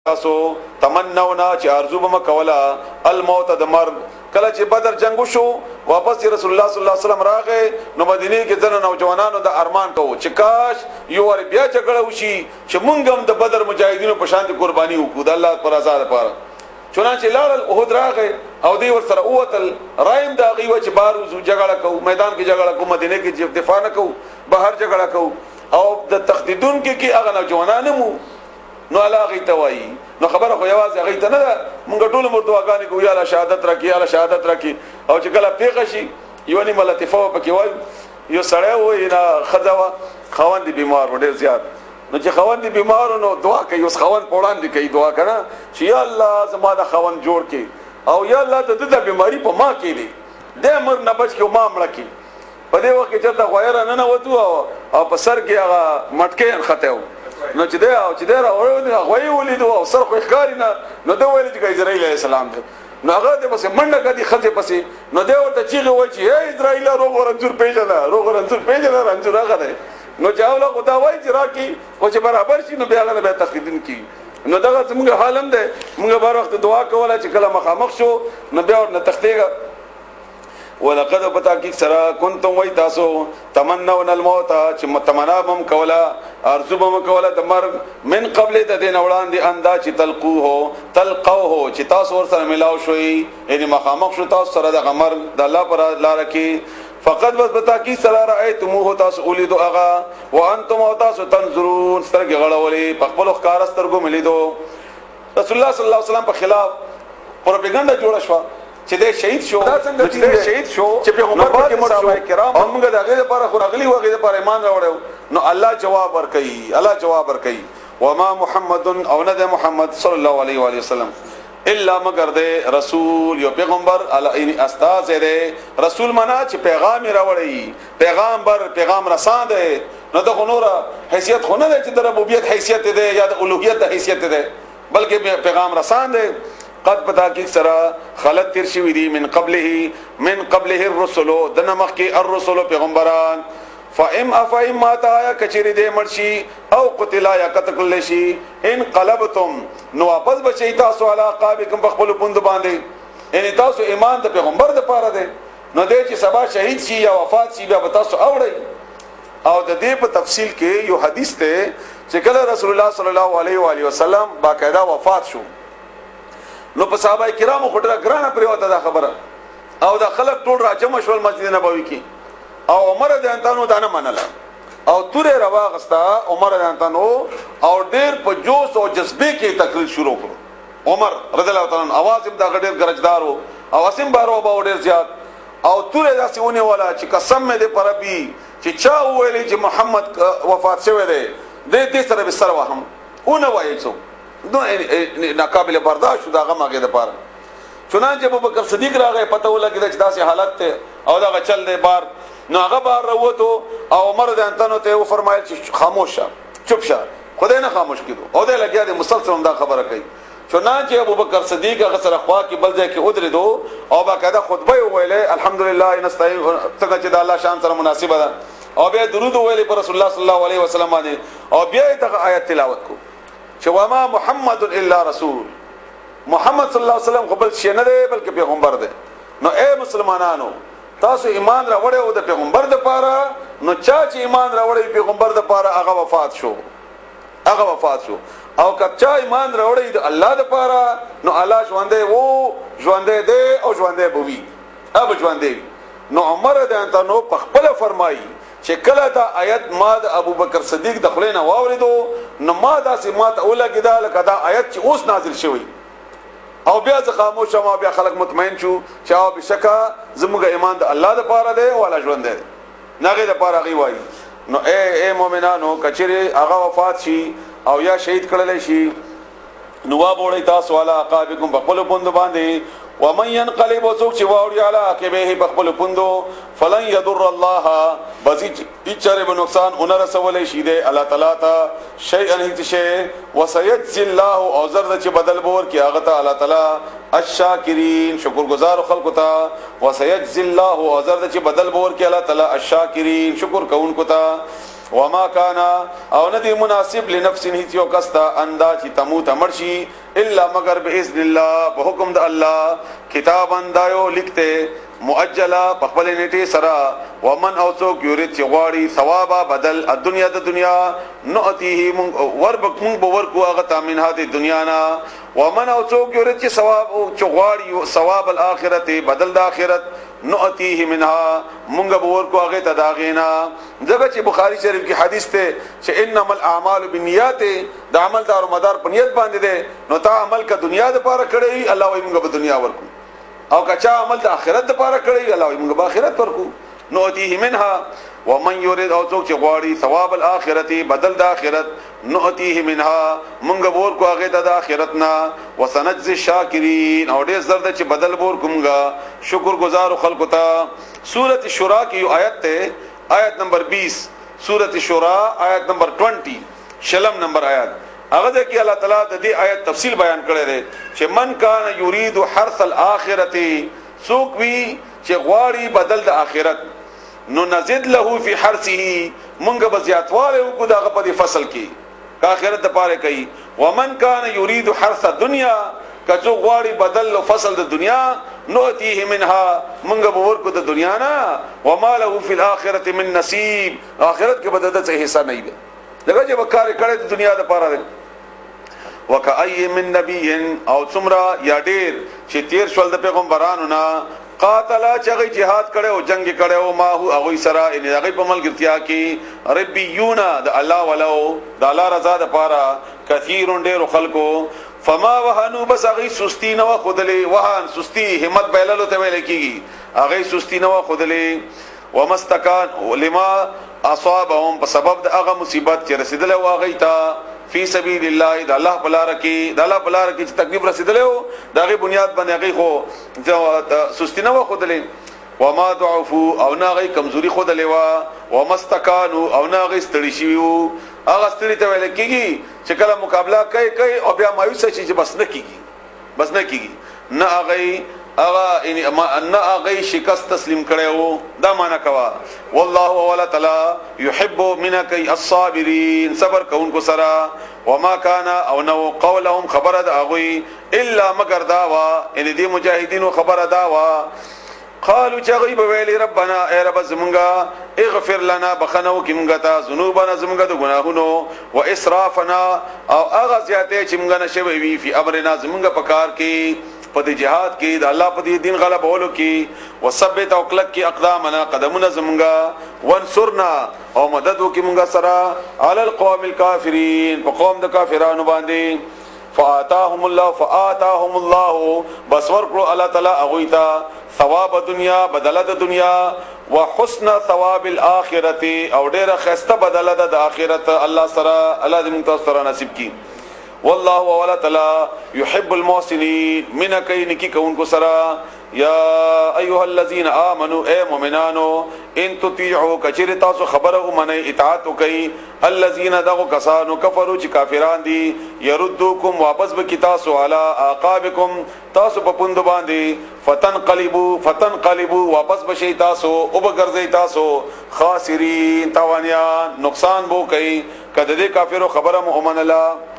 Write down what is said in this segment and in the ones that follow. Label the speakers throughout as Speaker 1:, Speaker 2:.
Speaker 1: تاسو تمنونا چې ارزو به مکولا الموت د مرګ کله چې بدر جنگ شو واپس رسول الله صلی الله علیه وسلم راغې نو مدینه کې ځنه نوجوانانو د ارمان کوو چې کاش یو ور بیا جګړه وشي چې مونږ هم د بدر مجاهدینو په شان دي قرباني وکړو د الله پر آزاد لپاره چنانچه لاړل احد راغې او دی ور سره اوتل رایم دا غي و چې بار وزو جګړه کوو میدان کې جګړه کوو مدینه کې دفاع نه کوو بهر جګړه کوو او د تخدیدون کې هغه نوجوانانو مو نو علاغه توای نو خبره خو یوازې هغه ته نه ده مونږ ټول مردواګانی کو یا له شهادت راکی یا له شهادت راکی او چې کله پیښ شي یو نه ملتفه پکې وای یو سړی وای نه خځوا خوند بیمار وړ زیات نو چې خوند بیمار نو دعا کوي اوس خوند پوړان دي کوي دعا کنه چې یا الله زما د خوند جوړ کې او یا الله د دې بیماری په ما کې دي د امر نه بچ کې ما مړ کې په دې وخت کې چې دا غویر نه وته او په سر کې هغه مټکې خته نو چې دا او چې دا راوړل غوي ولیدو او سر خو ښکاری نه نو دا ویل چې اسرائیل علیه السلام دی نو هغه د پسې منډه کړي خځه پسې نو دا ورته چیغه وای چې اے اسرائیل روغ رنځور پیژنه روغ رنځور پیژنه رنځور هغه دی نو چاوله خدا وای چې راکی او چې برابر شي نو بیا هغه به تخدیدن کی نو دا څنګه حالم ده موږ بار وخت دعا کوله چې کله مخامخ شو نو بیا ورنه تختیګه ولقد بتاکي سرا كنتم وای تاسو تمنون الموت چې متمنا بم کولا ارزو بم کولا د مرګ من قبل د دین وړاندې اندا چې تلقوه چې تاسو ور سره ملاو شوي یعنی مخامخ شو تاسو سره د غمر د الله پر لار کې فقط بس بتاکي سرا رايتموه تاسو اولیدو اغا وانتم تاسو تنظرون سترګ غړولې په خپل ښکار سترګو ملیدو رسول الله صلی الله علیه وسلم په خلاف پروپاګاندا جوړه شو چې دې شهید شو دا څنګه چې شهید شو چې پیغمبر کې مړ شو کرام او موږ دغه لپاره خو راغلي وغه لپاره ایمان راوړو نو الله جواب ورکړي الله جواب ورکړي وما محمد او نه محمد صلی الله علیه و آله وسلم الا مگر دې رسول یو پیغمبر ان استاد دې رسول منا چې پیغام راوړي پیغام رسان دې نو د نور حیثیت خو نه چې د ربوبیت حیثیت دې یا د الوهیت حیثیت دې بلکې پیغام رسان دې قد پتا کی سرا خلت تیر شوی دی من قبله الرسل دنمخ کی الرسل پیغمبران فإم ما تا کچری دے مرشی او قتل یا قتل شی ان قلبتم نو واپس بچی تاسو علی عقابکم بخبل پوند باندې یعنی تاسو ایمان د پیغمبر د پاره ده نو دې چې سبا شهید شي یا وفات شي بیا تاسو اوړی او د دې په تفصیل کې یو حدیث ته چې کله رسول الله صلی الله علیه و آله وسلم باقاعده وفات شو نو په صحابه کرامو خډره ګرانه پریوته دا خبره او دا خلک ټول راجم شول مسجد نبوي کې او عمر د انتانو دانه منله او توره رواغستا عمر د انتانو او ډیر په جوش او جذبه کې تقریر شروع کړ عمر رضی الله تعالی عنہ आवाज هم دا ډیر ګرجدارو او اسیم بارو به ډیر زیات او توره داسونه ولا چې قسم مې دې پربي چې چا ویلي چې محمد وفات شوی دی دې سره به سره وهم اون وایي څو نو ناقابل برداشت شو دا غمغه ده پاره چنانچه ابوبکر صدیق راغی پته ولګی چې داسې حالت ته او دا چل دی بار نو هغه بار وروته او عمر د انتانو ته فرمایل چې خاموش شه چوپ شه خدای نه خاموش کړو او دا لګیا د مسلسل دا خبره کوي چنانچه ابوبکر صدیق هغه سره خوا کې بل ځای کې ودرېدو او باقاعده خطبه ویلې الحمدلله نستعين څنګه چې د الله شان سره مناسبه ده او بیا درود ویلې پر رسول الله صلی الله علیه وسلم باندې او بیا دغه آیت تلاوت کو چې وما محمد الا رسول محمد صلی الله علیه وسلم قبل شي نه دی بلکې پیغمبر دی نو اے مسلمانانو تاسو ایمان راوړی او د پیغمبر د پاره نو چا چې ایمان راوړی پیغمبر د پاره هغه وفات شو او کچا ایمان راوړی د الله د پاره نو الله ژوندې دی او ژوندې بوي اب ژوندې نو عمر د انتانو په خپل فرمایي چې کله دا آیت ما د ابوبکر صدیق د خلینا واوریدو نو ما داسې ما ته ولګیدا لکه دا آیت چې اوس نازل شوی او بیا ځ خاموش ما بیا خلک مطمئن شو چې او بشکا زموږ ایمان د الله د پاره دی ولا ژوند دی نغه د پاره غي وای نو اے مؤمنانو کچره هغه وفات شي او یا شهید کړل شي نو وابوړی تاسو والا عقابکم بخپل پوند باندې ومن ينقلب وسوق چې واوري علا عقبه بخپل پوندو فلن يضر الله بزي اچره به نقصان اون رسول شي دي الله تعالی تا شيئا هیڅ شي وسيجزي الله او زرد چې بدل بور کې هغه ته الله تعالی الشاکرین شکر گزار خلق ته وسيجزي الله او زرد چې بدل بور کې الله تعالی الشاکرین شکر کوونکو ته وما كان او ندی مناسب لنفس هیڅ یو کستا اندا چې تموت مرشي الا مگر باذن الله په حکم د الله کتاب اندایو لیکته مؤجلا په خپل نیټه سره ومن او څوک یوري چې غواړي ثوابا بدل الدنيا د دنیا نؤتيه وربک مون به ورکو هغه تامینه د دنیا نا ومن او څوک یوري چې ثواب او غواړي ثواب الاخرته بدل د اخرت نؤتيه منها مونږ به ورکو هغه تداغینا دغه چې بخاری شریف کې حدیث ته چې انما الاعمال بالنیات د عمل دار مدار په نیت باندې ده نو تا عمل کا دنیا د پاره کړی الله وي مونږ به دنیا ورکو او کچا عمل د آخرت د پاره کړی الله وي مونږ به آخرت ورکو نؤتيه منها ومن يريد او څوک چې غواړي ثواب الاخرته بدل د آخرت نؤتيه منها مونږ به ورکو هغه د آخرتنا وسنجزي الشاکرین او ډېر زرد چې بدل ورکومګه شکر گزار خلق ته سورۃ شورا کی آیت ته آیت نمبر 20 سورۃ شورا آیت نمبر 20 شلم نمبر آیت هغه د کې الله تعالی د دې آیت تفصیل بیان کړی دی چې من کان یرید حرث الاخرته سوق وی چې غواړي بدل د آخرت نو نزيد له فی حرثه مونږ به زیاتواله وکړو دغه په فصل کې کا آخرت د پاره کوي ومن کان یرید حرث الدنيا کڅو غواړي بدل فصل د دنیا نؤتيه منها مونږ به ورکو د دنیا نه وما له فی الاخرته من نصیب آخرت کې بدل څه حصہ نه وي دغه چې وکړه کړه د دنیا د پاره وکای من نبی او څومره یا ډیر چې تیر شول د پیغمبرانو نه قاتل چې جهاد کړي او جنگ کړي او ما هو هغه سره ان هغه په ملګرتیا کې ربيون د الله ولو د الله رضا د پاره کثیر ډیر خلکو فما وهنوا بس هغه سستی نه خودلې وهان سستی همت بیللو ته ویل کیږي هغه سستی نه خودلې ومستکان لما اصابهم په سبب د هغه مصیبت چې رسیدله واغی تا فی سبیل الله د الله بلار کې د الله بلار کې چې تکلیف رسیدله دغه بنیاد باندې هغه خو سستینه و خودلې وما ضعفوا او ناغي کمزوري خودلې وا ومستکانوا او ناغي ستړي شيو هغه ستړي ته ویل کېږي چې کله مقابله کوي او بیا مایوس شي چې بس نه کیږي نه هغه ان اغه شکست تسلیم کړو دا معنا کوا والله ولا تعالی يحب منك الصابرين صبر کوونکو سره وما كان او نو قولهم خبر د اغوي الا مگر داوا ان دي مجاهدين خبر داوا قالوا چغيب ویلی ربنا اے رب زمونږه اغفر لنا بخنو کی مونږه تا ذنوبنا زمونږه د گناهونو و اسرافنا او اغه زیاته چې مونږه نشوي وی فی امرنا زمونږه پکار کی په دې جهاد کې د الله په دې دین غلبه ولو کې وثبت او کلک کې اقدامنا قدمنا زمونږه وانصرنا او مدد وکي مونږه سره علی القوم الکافرین په قوم د کافرانو باندې فآتاهم الله بس ورکړو الله تعالی اغویتا ثواب دنیا بدله د دنیا وحسن ثواب الاخرته او ډیره خسته بدله د اخرت الله سره الله دې موږ سره نصیب کړي والله ولا تعالی يحب المحسنين منك انکی کونکو سرا یا ایها الذين امنوا اے مومنانو ان تطيعوا کچرتا سو خبره منه اطاعت کوي الذين دغوا کسانو کفروا چې کافران دي يردوکم واپس به تاسو علی عقابکم تاسو په پوند باندې فتنقلبوا واپس بشي تاسو او بغرزي تاسو خاسرین توانیان نقصان بو کوي کده دې کافرو خبره مؤمن الله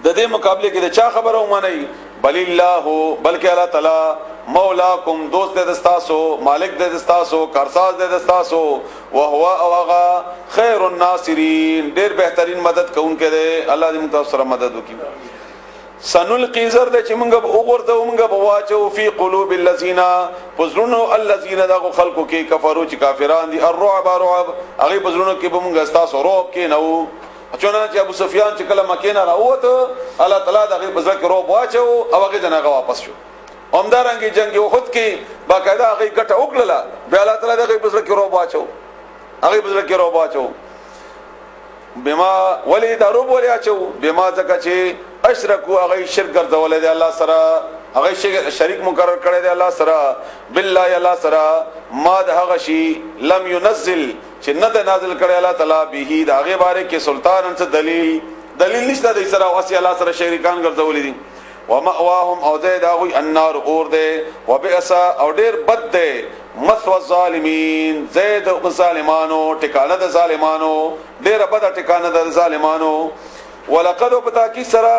Speaker 1: د دې مقابله کې د چا خبره ومني بل الله بلکې الله تعالی مولاکم دوست دې دستاسو مالک دې دستاسو کارساز دې دستاسو او هو اوغا خیر الناصرین ډېر بهترین مدد کوونکی دی الله دې موږ سره مدد وکړي سنلقي زر دې چې موږ وګورځو موږ بواچو فی قلوب الذین پزرونو الذین دغه خلقو کې کفرو چې کافران دي الرعب هغه پزرونو کې به موږ تاسو روب کې نو چونانچه ابو سفیان چې کله مکه نه راوته الله تعالی دغه بزر کې روب واچو او هغه جنغه واپس شو همدارنګي جنگ احد کې باقاعده هغه ګټه وکړه به الله تعالی دغه بزر کې روب واچو هغه بزر کې روب واچو بما ولی دا روب ولی اچو بما ځکه چې اشرکو هغه شرک ګرځول دي الله سره هغه شریک مقرر کړی دی الله سره بالله الله سره ما د هغه شی لم ينزل چې نه د نازل کړی الله تعالی به د هغه باره کې سلطان انڅ دلیل نشته د سره واسی الله سره شریکان ګرځولې دي ومأواهم او زید هغه النار اور ده وبئس او ډیر بد ده مثوى الظالمین زید ظالمانو ټکانه د ظالمانو ډیر بد ټکانه د ظالمانو ولقد پتا کی سرا